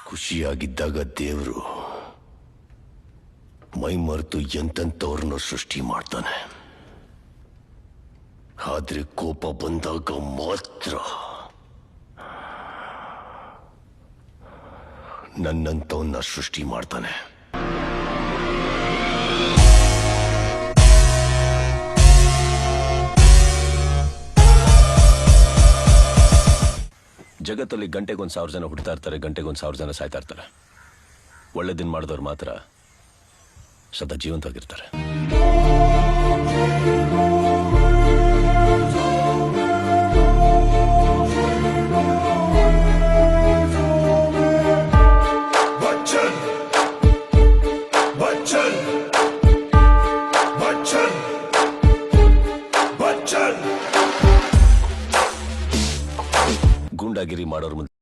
ಖುಷಿಯಾಗಿದ್ದಾಗ ದೇವರು ಮೈ ಮರೆತು ಎಂತೆಂಥವ್ರನ್ನ ಸೃಷ್ಟಿ ಮಾಡ್ತಾನೆ. ಆದ್ರೆ ಕೋಪ ಬಂದಾಗ ಮಾತ್ರ ನನ್ನಂತವನ್ನ ಸೃಷ್ಟಿ ಮಾಡ್ತಾನೆ. ಜಗತ್ತಲ್ಲಿ ಗಂಟೆಗೊಂದು 1000 ಜನ ಹುಡ್ತಾ ಇರ್ತಾರೆ, ಗಂಟೆಗೊಂದು 1000 ಜನ ಸಾಯ್ತಾ ಇರ್ತಾರೆ. ಒಳ್ಳೆದಿನ್ ಮಾಡಿದವ್ರು ಮಾತ್ರ ಸದಾ ಜೀವಂತವಾಗಿರ್ತಾರೆ.